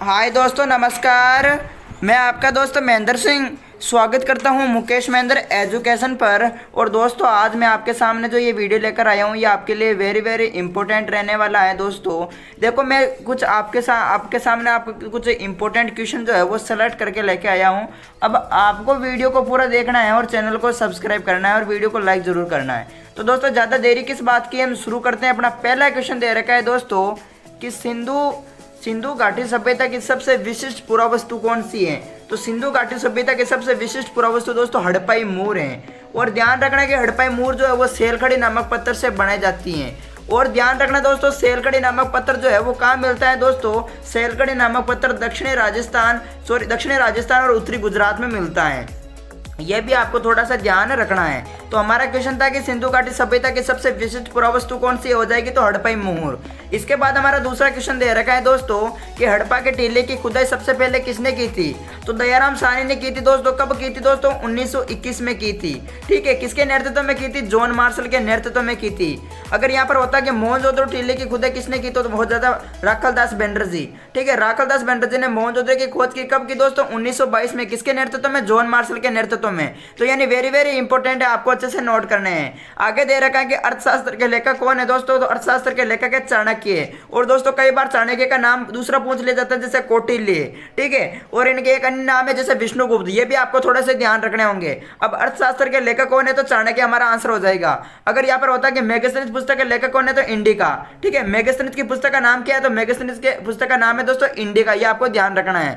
हाय दोस्तों, नमस्कार। मैं आपका दोस्त महेंद्र सिंह स्वागत करता हूं मुकेश महेंद्र एजुकेशन पर। और दोस्तों, आज मैं आपके सामने जो ये वीडियो लेकर आया हूं, ये आपके लिए वेरी वेरी इंपॉर्टेंट रहने वाला है। दोस्तों देखो, मैं कुछ आपके सामने आपको कुछ इंपॉर्टेंट क्वेश्चन जो है वो सेलेक्ट करके लेके आया हूं। अब आपको वीडियो को पूरा देखना है और चैनल को सब्सक्राइब करना है और वीडियो को लाइक ज़रूर करना है। तो दोस्तों, ज़्यादा देरी किस बात की, हम शुरू करते हैं। अपना पहला क्वेश्चन दे रखा है दोस्तों कि सिंधु घाटी सभ्यता की सबसे विशिष्ट पुरावस्तु कौन सी है। तो सिंधु घाटी सभ्यता की सबसे विशिष्ट पुरावस्तु दोस्तों हड़प्पाई मूर हैं। और ध्यान रखना कि हड़प्पाई मूर जो है वो सेलखड़ी नामक पत्थर से बनाई जाती हैं। और ध्यान रखना दोस्तों, सेलखड़ी नामक पत्थर जो है वो कहाँ मिलता है दोस्तों। सेलखड़ी नामक पत्थर दक्षिणी राजस्थान और उत्तरी गुजरात में मिलता है। यह भी आपको थोड़ा सा ध्यान रखना है। तो हमारा क्वेश्चन था कि सिंधु घाटी सभ्यता की सबसे विशिष्ट पुरावस्तु कौन सी हो जाएगी, तो हड़प्पाई मुहर। इसके बाद हमारा दूसरा क्वेश्चन दे रखा है दोस्तों कि हड़प्पा के टीले की खुदाई सबसे पहले किसने की थी। तो दयाराम साहनी ने की थी दोस्तों। कब की थी दोस्तों, 1921 में की थी। ठीक है, किसके नेतृत्व में की थी, जॉन मार्शल के नेतृत्व में की थी। अगर यहाँ पर होता कि मोहनजोदड़ो टीले की खुदाई किसने की तो बहुत ज्यादा राखलदास बनर्जी। ठीक है, राखलदास बनर्जी ने मोहनजोदड़ो की खोज की। कब की दोस्तों, 1922 में। किसके नेतृत्व में, जॉन मार्शल के नेतृत्व में। तो यानी वेरी वेरी इंपॉर्टेंट है, आपको अच्छे से नोट करने हैं। आगे दे रखा है कि अर्थशास्त्र के लेखक कौन है दोस्तों। तो अर्थशास्त्र के लेखक है चाणक्य। और दोस्तों कई बार चाणक्य का नाम दूसरा पूछ लिया जाता है, जैसे कौटिल्य। ठीक है, और इनके एक अन्य नाम है जैसे विष्णुगुप्त। ये भी आपको थोड़े से ध्यान रखने होंगे। अब अर्थशास्त्र के लेखक कौन है, तो चाणक्य हमारा आंसर हो जाएगा। अगर यहाँ पर होता है कि मेगास्थनीज पुस्तक के लेखक कौन है, तो इंडिका। ठीक है, मेगास्थनीज की पुस्तक का नाम क्या है, तो मेगास्थनीज के पुस्तक का नाम है दोस्तों इंडिका। ये आपको ध्यान रखना है।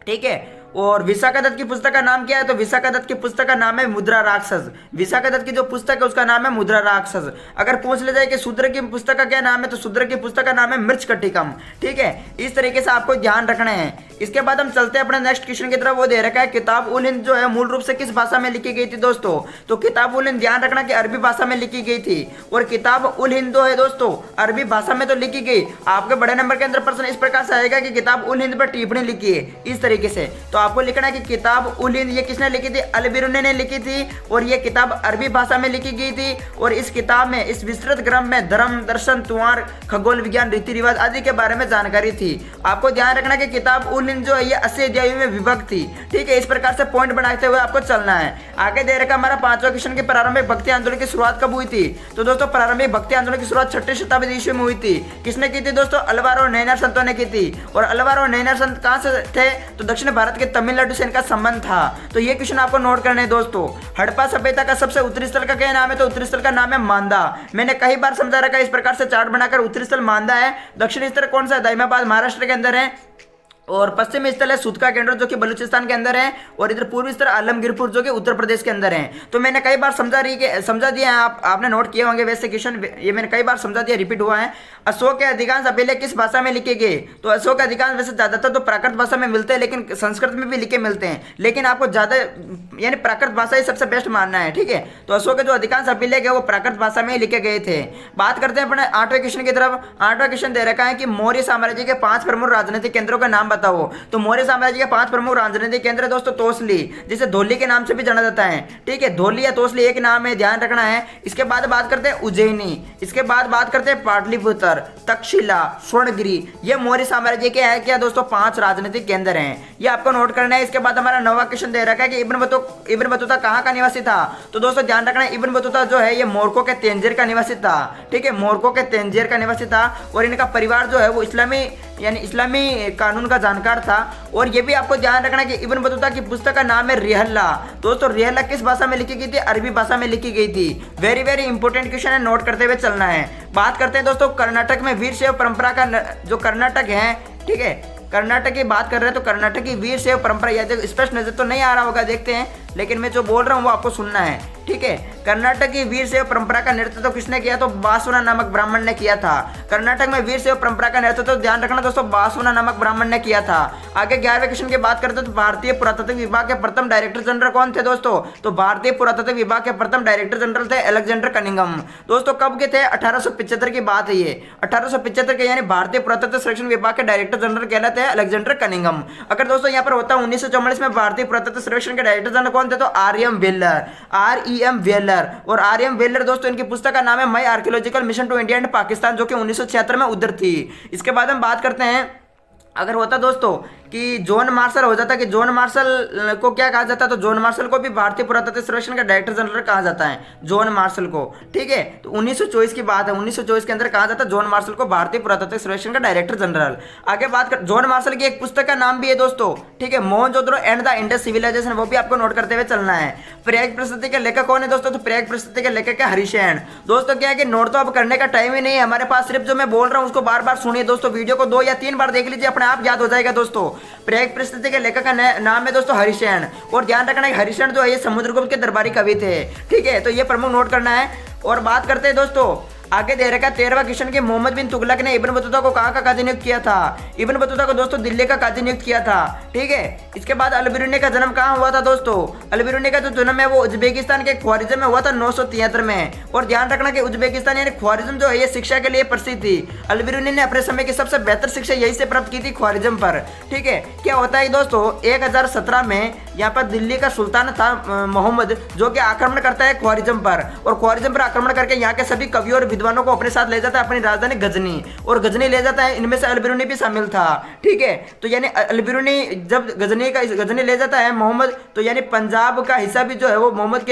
ठीक है, और विशाखादत्त की पुस्तक का नाम क्या है, तो विशाखादत्त की पुस्तक का नाम है मुद्रा राक्षस। विशाखादत्त की जो पुस्तक है उसका नाम है मुद्रा राक्षस। अगर पूछ ले जाए कि शूद्र की पुस्तक का क्या नाम है, तो शूद्र की पुस्तक का नाम है मृच्छकटिकम। ठीक है, इस तरीके से आपको ध्यान रखना है। इसके बाद हम चलते हैं अपने नेक्स्ट क्वेश्चन की तरफ। वो दे रखा है किताब उल हिंद जो है मूल रूप से किस भाषा में लिखी गई थी दोस्तों। तो किताब उल हिंद ध्यान रखना कि अरबी भाषा में लिखी गई थी। और किताब उल हिंद जो है दोस्तों अरबी भाषा में तो लिखी गई। आपके बड़े नंबर के अंदर प्रश्न इस प्रकार से आएगा कि किताब उल हिंद पर टिप्पणी लिखी है, इस तरीके से। तो आपको लिखना है कि किताब उल हिंद ये किसने लिखी थी, अल बिरूनी ने लिखी थी। और ये किताब अरबी भाषा में लिखी गई थी। और इस किताब में, इस विस्तृत ग्रंथ में धर्म, दर्शन, त्योहार, खगोल विज्ञान, रीति रिवाज आदि के बारे में जानकारी थी। आपको ध्यान रखना कि किताब उल हिंद जो है ये 80 अध्यायों में विभक्त थी। ठीक है, इस प्रकार से पॉइंट बनाते हुए आपको चलना है। आगे दे रखा हमारा पांचवा क्वेश्चन की प्रारंभिक भक्ति आंदोलन की शुरुआत कब हुई थी। तो दोस्तों प्रारंभिक भक्ति आंदोलन की शुरुआत 6वीं शताब्दी ईस्वी में हुई थी। किसने की थी दोस्तों, अलवार और नैनार संतों ने की थी। और अलवार और नैनार संत कहां से थे, तो दक्षिण भारत के तमिलनाडु से इनका संबंध था। तो ये क्वेश्चन आपको नोट करने हैं दोस्तों। हड़प्पा सभ्यता का सबसे उत्तरी स्थल का क्या नाम है, तो उत्तरी स्थल का नाम है मांदा। मैंने कई बार समझा रखा है, इस प्रकार से चार्ट बनाकर। उत्तरी स्थल मांदा है। दक्षिणी स्थल कौन सा है, दाइमाबाद महाराष्ट्र के अंदर है। और पश्चिमी स्थल है सूतका केंद्र जो कि बलूचिस्तान के अंदर है। और इधर पूर्वी स्थल आलमगीरपुर जो कि उत्तर प्रदेश के अंदर है। तो मैंने कई बार समझा दिया है, आपने नोट किए होंगे वैसे क्वेश्चन। ये मैंने कई बार समझा दिया, रिपीट हुआ है। अशोक के अधिकांश अभिलेख किस भाषा में लिखे गए। तो अशोक के अधिकांश वैसे ज्यादातर तो प्राकृत भाषा में मिलते हैं, लेकिन संस्कृत में भी लिखे मिलते हैं। लेकिन आपको ज्यादा यानी प्राकृत भाषा ही सबसे बेस्ट मानना है। ठीक है, तो अशोक के जो अधिकांश अभिलेख है वो प्राकृत भाषा में ही लिखे गए थे। बात करते हैं अपने 8वें क्वेश्चन की तरफ। 8वां क्वेश्चन दे रखा है कि मौर्य साम्राज्य के 5 प्रमुख राजनीतिक केंद्रों का नाम बताओ। तो मौर्य साम्राज्य के 5 प्रमुख राजनीतिक केंद्र दोस्तों तोसली, जिसे धौली के नाम से भी जाना जाता है। ठीक है, धौली या तोसली एक नाम है, ध्यान रखना है। इसके बाद बात करते हैं उज्जैनी। इसके बाद बात करते हैं पाटलिपुत्र, तक्षशिला, स्वर्णगिरी। ये मौर्य साम्राज्य के है क्या दोस्तों 5 राजनीतिक केंद्र हैं, ये आपको नोट करना है। इसके बाद हमारा 9वां क्वेश्चन दे रखा है कि इब्न बतूता कहाँ का निवासी था। तो दोस्तों ध्यान रखना है, इब्न बतूता जो है ये मोरक्को के तेंजियर का निवासी था। ठीक है, मोरक्को के तेंजियर का निवासी था। और इनका परिवार जो है वो इस्लामी कानून का जानकार था। और ये भी आपको ध्यान रखना है कि इब्न बतूता की पुस्तक का नाम है रिहल्ला। दोस्तों रिहल्ला किस भाषा में लिखी गई थी, अरबी भाषा में लिखी गई थी। वेरी वेरी इंपॉर्टेंट क्वेश्चन है, नोट करते हुए चलना है। बात करते हैं दोस्तों कर्नाटक में वीर शैव परंपरा का जो कर्नाटक है। ठीक है, कर्नाटक की बात कर रहे हैं, तो कर्नाटक की वीर शैव परंपरा, या स्पष्ट नजर तो नहीं आ रहा होगा, देखते हैं। लेकिन मैं जो बोल रहा हूँ वो आपको सुनना है। ठीक है, कर्नाटक की वीर शैव परंपरा का नेतृत्व किसने किया, तो बासवना नामक ब्राह्मण ने किया था। कर्नाटक में वीर शैव परंपरा का नेतृत्व ध्यान रखना दोस्तों बासवना नामक ब्राह्मण ने किया था। आगे 11वें क्वेश्चन की बात करते हैं, तो भारतीय पुरातत्व विभाग के प्रथम डायरेक्टर जनरल कौन थे दोस्तों। तो भारतीय पुरातत्व विभाग के प्रथम डायरेक्टर जनरल थे अलेक्जेंडर कनिंघम। दोस्तों कब के थे, 1875 की बात है ये। 1875 के, यानी भारतीय पुरातत्व सर्वेक्षण विभाग के डायरेक्टर जनरल कहलाते हैं अलेक्जेंडर कनिंघम। अगर दोस्तों यहाँ पर होता 1944 में भारतीय पुरातत्व सर्वेक्षण के डायरेक्टर जनरल कौन थे, तो REM वेलर। और REM वेलर दोस्तों इनकी पुस्तक का नाम है my archaeological mission to India and Pakistan, जो कि 1976 में उधर थी। इसके बाद हम बात करते हैं अगर होता दोस्तों कि जॉन मार्शल हो जाता, कि जॉन मार्शल को क्या कहा जाता है, तो जॉन मार्शल को भी भारतीय पुरातत्व सर्वेक्षण का डायरेक्टर जनरल कहा जाता है, जॉन मार्शल को। ठीक है, तो 1924 की बात है, 1924 के अंदर कहा जाता है जॉन मार्शल को भारतीय पुरातत्व सर्वेक्षण का डायरेक्टर जनरल। आगे बात कर, जॉन मार्शल की एक पुस्तक का नाम भी है दोस्तों, ठीक है, Mohenjodaro and the Indus civilisation, वो भी आपको नोट करते हुए चलना है। प्रयाग प्रस्तुति के लेखक कौन है दोस्तों, तो प्रयाग प्रस्तुति के लेखक है हरिशैन। दोस्तों क्या है कि नोट तो अब करने का टाइम ही नहीं है हमारे पास, सिर्फ जो मैं बोल रहा हूँ उसको बार बार सुनिए दोस्तों, वीडियो को 2 या 3 बार देख लीजिए, अपने आप याद हो जाएगा दोस्तों। प्रयाग प्रस्तुति के लेखक का नाम है दोस्तों हरिशैन, और ध्यान रखना है हरिशैन जो है ये समुद्रगुप्त के दरबारी कवि थे। ठीक है, तो ये प्रमुख नोट करना है। और बात करते हैं दोस्तों, आगे दे रखा 13वां क्वेश्चन कि मोहम्मद बिन तुगलक ने इब्न बतूता को कहाँ का काजी नियुक्त किया था। इब्न बतूता को दोस्तों दिल्ली का काजी नियुक्त किया था। ठीक है, इसके बाद अल बिरूनी का जन्म कहाँ हुआ था दोस्तों, अल बिरूनी का जो जन्म है वो उज्बेकिस्तान के ख्वारिज़म में हुआ था 973 में। और ध्यान रखना कि उज्बेकिस्तान यानी ख्वारिज़म जो है ये शिक्षा के लिए प्रसिद्ध थी। अल बिरूनी ने अपने समय की सबसे बेहतर शिक्षा यही से प्राप्त की थी, ख्वारिज़म पर। ठीक है, क्या होता है दोस्तों 1017 में यहाँ पर दिल्ली का सुल्तान था मोहम्मद, जो कि आक्रमण करता है ख्वारिज़म पर, और ख्वारिज़म पर आक्रमण करके यहाँ के सभी कवियों और विद्वानों को अपने साथ ले जाता है, अपनी राजधानी गजनी, और गजनी ले जाता है, इनमें से अल बिरूनी भी शामिल था। ठीक है, तो यानी अल बिरूनी जब गजनी ले जाता है मोहम्मद, तो यानी पंजाब का हिस्सा भी जो है वो मोहम्मद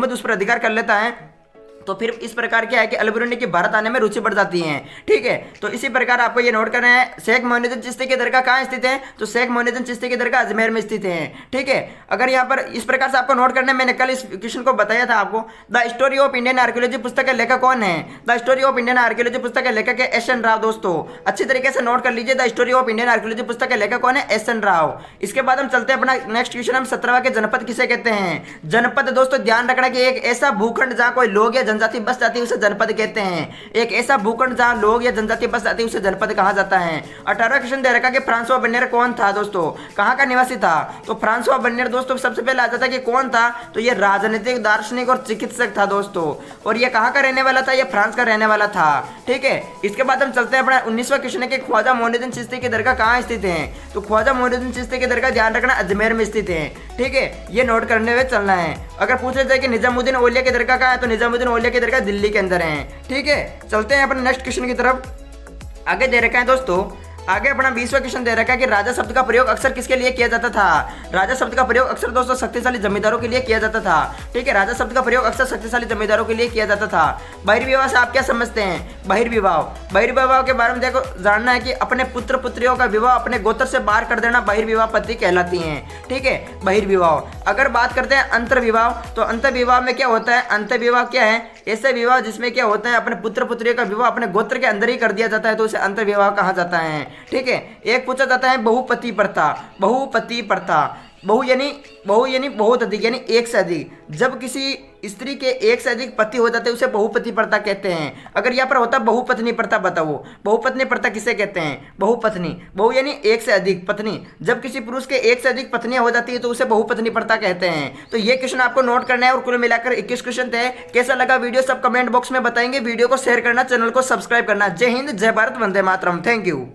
उस पर अधिकार कर लेता है। तो फिर इस प्रकार क्या है कि अल बिरूनी की भारत आने में रुचि बढ़ जाती है। ठीक है, तो इसी प्रकार आपको ये नोट करना है। शेख मोइनुद्दीन चिश्ती की दरगाह कहाँ स्थित है, तो शेख मोइनुद्दीन चिश्ती की दरगाह अजमेर में स्थित है। ठीक है, अगर यहाँ पर इस प्रकार से आपको नोट करना है, मैंने कल इस क्वेश्चन को बताया था आपको। The story of Indian archaeology पुस्तक के लेखक कौन है, the story of Indian archaeology पुस्तक के लेखक है एस एन राव। दोस्तों अच्छी तरीके से नोट कर लीजिए, the story of Indian archaeology पुस्तक के लेखक कौन है, एस एन राव। इसके बाद हम चलते हैं अपना नेक्स्ट क्वेश्चन, हम 17वां के जनपद किसे कहते हैं। जनपद दोस्तों ध्यान रखना कि एक ऐसा भूखंड जहाँ कोई लोग या जनजाति बस जाती है उसे जनपद कहते हैं। एक ऐसा भूखंड जहां लोग या जनजाति बस जाती है उसे जनपद कहा जाता है। 18वां क्वेश्चन दे रखा कि फ्रांसवा बर्नियर कौन था दोस्तों, कहां का निवासी था, तो फ्रांसवा बर्नियर दोस्तों सबसे पहले आ जाता है कि कौन था, तो ये राजनीतिक, दार्शनिक और चिकित्सक था दोस्तों, और ये कहां का रहने वाला था, ये फ्रांस का रहने वाला था। ठीक है, इसके बाद हम चलते हैं अपना 19वां क्वेश्चन है कि ख्वाजा मोइनुद्दीन चिश्ती की दरगाह कहां स्थित है, तो ख्वाजा मोइनुद्दीन चिश्ती की दरगाह ध्यान रखना अजमेर में स्थित है। ठीक है, ये नोट करने हुए चलना है। अगर पूछा जाए कि निजामुद्दीन औलिया की दरगाह कहां है, तो निजामुद्दीन औलिया की दरगाह दिल्ली के अंदर है। ठीक है, चलते हैं अपने नेक्स्ट क्वेश्चन की तरफ। आगे दे रखा है दोस्तों, आगे अपना 20वां क्वेश्चन दे रखा है कि राजा शब्द का प्रयोग अक्सर किसके लिए किया जाता था। राजा शब्द का प्रयोग अक्सर दोस्तों शक्तिशाली जमींदारों के लिए किया जाता था। ठीक है, राजा शब्द का प्रयोग अक्सर शक्तिशाली जमींदारों के लिए किया जाता था। बहिर्विवाह से आप क्या समझते हैं, बहिर्विवाह के बारे में देखो जानना है कि अपने पुत्र पुत्रियों का विवाह अपने गोत्र से बाहर कर देना बहिर्विवाह पद्धति कहलाती है। ठीक है, बहिर्विवाह। अगर बात करते हैं अंतर्विवाह, तो अंतर्विवाह में क्या होता है, अंतर्विवाह क्या है, ऐसे विवाह जिसमें क्या होता है अपने पुत्र पुत्रियों का विवाह अपने गोत्र के अंदर ही कर दिया जाता है, तो उसे अंतर्विवाह कहा जाता है। ठीक है, एक पूछा जाता है बहुपति प्रथा, बहुपति प्रथा, बहु यानी बहुत अधिक यानी एक से अधिक, जब किसी स्त्री के एक से अधिक पति हो जाते हैं उसे बहुपति प्रथा कहते हैं। अगर यहाँ पर होता बहुपत्नी प्रथा, बताओ बहुपत्नी प्रथा किसे कहते हैं, बहुपत्नी, बहु यानी एक से अधिक, पत्नी, जब किसी पुरुष के एक से अधिक पत्नियां हो जाती है तो उसे बहुपत्नी प्रथा कहते हैं। तो ये क्वेश्चन आपको नोट करना है, और कुल मिलाकर 21 क्वेश्चन थे। कैसा लगा वीडियो सब कमेंट बॉक्स में बताएंगे, वीडियो को शेयर करना, चैनल को सब्सक्राइब करना। जय हिंद, जय भारत, वंदे मातरम। Thank you.